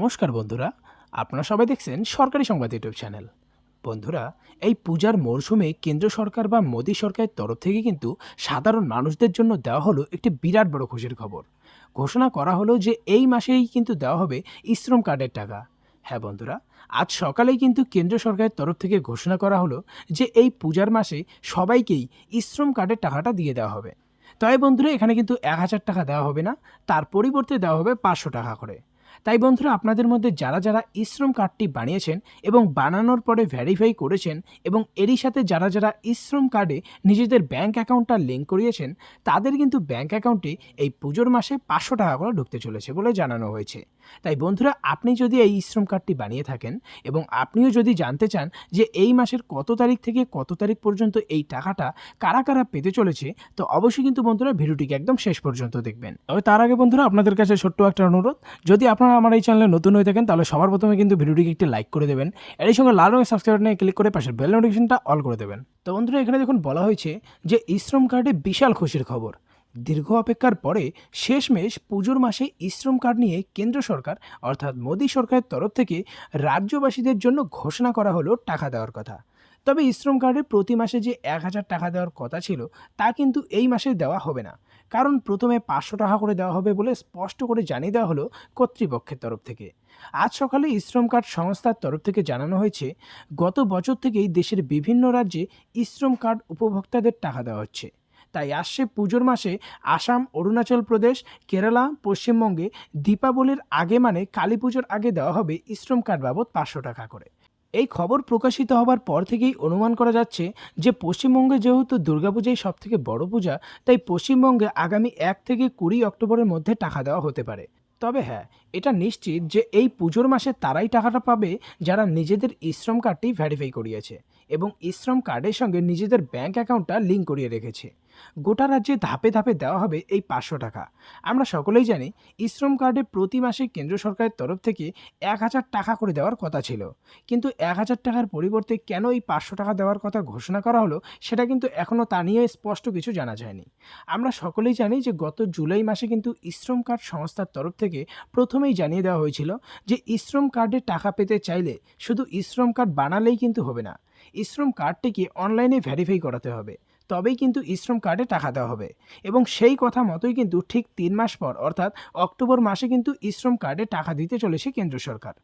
নমস্কার বন্ধুরা, আপনারা সবাই দেখছেন সরকারি সংবাদ ইউটিউব চ্যানেল। বন্ধুরা, এই পূজার মরশুমে কেন্দ্র সরকার বা মোদী সরকারের তরফ থেকে কিন্তু সাধারণ মানুষদের জন্য দেওয়া হলো একটি বিরাট বড় খুশির খবর। ঘোষণা করা হলো যে এই মাসেই কিন্তু দেওয়া হবে শ্রম কার্ডের টাকা। হ্যাঁ বন্ধুরা, আজ সকালেই কিন্তু কেন্দ্র সরকারের তরফ থেকে ঘোষণা করা হলো যে এই পূজার মাসে সবাইকেই শ্রম কার্ডের টাকাটা দিয়ে দেওয়া হবে। তাই বন্ধুরা, এখানে কিন্তু ১,০০০ টাকা দেওয়া হবে না, তার পরিবর্তে দেওয়া হবে ৫০০ টাকা করে। তাই বন্ধুরা, আপনাদের মধ্যে যারা যারা শ্রম কার্ডটি বানিয়েছেন এবং বানানোর পরে ভেরিফাই করেছেন এবং এরই সাথে যারা যারা শ্রম কার্ডে নিজেদের ব্যাঙ্ক অ্যাকাউন্টটা লিঙ্ক করিয়েছেন, তাদের কিন্তু ব্যাঙ্ক অ্যাকাউন্টে এই পুজোর মাসে ৫০০ টাকা করে ঢুকতে চলেছে বলে জানানো হয়েছে। তাই বন্ধুরা, আপনি যদি এই শ্রম কার্ডটি বানিয়ে থাকেন এবং আপনিও যদি জানতে চান যে এই মাসের কত তারিখ থেকে কত তারিখ পর্যন্ত এই টাকাটা কারা কারা পেতে চলেছে, তো অবশ্যই কিন্তু বন্ধুরা ভিডিওটিকে একদম শেষ পর্যন্ত দেখবেন। তবে তার আগে বন্ধুরা, আপনাদের কাছে ছোট্ট একটা অনুরোধ, যদি আপনারা আমার এই চ্যানেলে নতুন হয়ে থাকেন তাহলে সবার প্রথমে কিন্তু ভিডিওটিকে একটি লাইক করে দেবেন, এর সঙ্গে লাল রঙের সাবস্ক্রাইব বাটনে ক্লিক করে পাশের বেল নোটিফিকেশনটা অল করে দেবেন। তো বন্ধুরা, এখানে দেখুন বলা হয়েছে যে শ্রম কার্ডে বিশাল খুশির খবর। দীর্ঘ অপেক্ষার পরে শেষমেশ পুজোর মাসে শ্রম কার্ড নিয়ে কেন্দ্র সরকার অর্থাৎ মোদী সরকারের তরফ থেকে রাজ্যবাসীদের জন্য ঘোষণা করা হলো টাকা দেওয়ার কথা। তবে শ্রম কার্ডে প্রতি মাসে যে ১,০০০ টাকা দেওয়ার কথা ছিল তা কিন্তু এই মাসে দেওয়া হবে না, কারণ প্রথমে ৫০০ টাকা করে দেওয়া হবে বলে স্পষ্ট করে জানিয়ে দেওয়া হলো কর্তৃপক্ষের তরফ থেকে। আজ সকালে শ্রম কার্ড সংস্থার তরফ থেকে জানানো হয়েছে, গত বছর থেকেই দেশের বিভিন্ন রাজ্যে শ্রম কার্ড উপভোক্তাদের টাকা দেওয়া হচ্ছে। তাই আসছে পুজোর মাসে আসাম, অরুণাচল প্রদেশ, কেরালা, পশ্চিমবঙ্গে দীপাবলির আগে মানে কালী পুজোর আগে দেওয়া হবে শ্রম কার্ড বাবদ ৫০০ টাকা করে। এই খবর প্রকাশিত হবার পর থেকেই অনুমান করা যাচ্ছে যে পশ্চিমবঙ্গে যেহেতু দুর্গাপূজাই সবথেকে বড় পূজা, তাই পশ্চিমবঙ্গে আগামী ১ থেকে ২০ অক্টোবরের মধ্যে টাকা দেওয়া হতে পারে। তবে হ্যাঁ, এটা নিশ্চিত যে এই পুজোর মাসে তারাই টাকাটা পাবে যারা নিজেদের শ্রম কার্ডটি ভেরিফাই করিয়েছে এবং শ্রম কার্ডের সঙ্গে নিজেদের ব্যাঙ্ক অ্যাকাউন্টটা লিঙ্ক করিয়ে রেখেছে। গোটা রাজ্যে ধাপে ধাপে দেওয়া হবে এই ৫০০ টাকা। আমরা সকলেই জানি শ্রম কার্ডে প্রতি মাসে কেন্দ্র সরকারের তরফ থেকে ১,০০০ টাকা করে দেওয়ার কথা ছিল, কিন্তু ১,০০০ টাকার পরিবর্তে কেন এই ৫০০ টাকা দেওয়ার কথা ঘোষণা করা হলো সেটা কিন্তু এখনও তা নিয়ে স্পষ্ট কিছু জানা যায়নি। আমরা সকলেই জানি যে গত জুলাই মাসে কিন্তু শ্রম কার্ড সংস্থার তরফ থেকে প্রথমেই জানিয়ে দেওয়া হয়েছিল যে শ্রম কার্ডে টাকা পেতে চাইলে শুধু শ্রম কার্ড বানালেই কিন্তু হবে না, শ্রম কার্ডটিকে অনলাইনে ভেরিফাই করাতে হবে, তবেই কিন্তু শ্রম কার্ডে টাকা দেওয়া হবে। এবং সেই কথা মতোই কিন্তু ঠিক ৩ মাস পর অর্থাৎ অক্টোবর মাসে কিন্তু শ্রম কার্ডে টাকা দিতে চলেছে কেন্দ্র সরকার।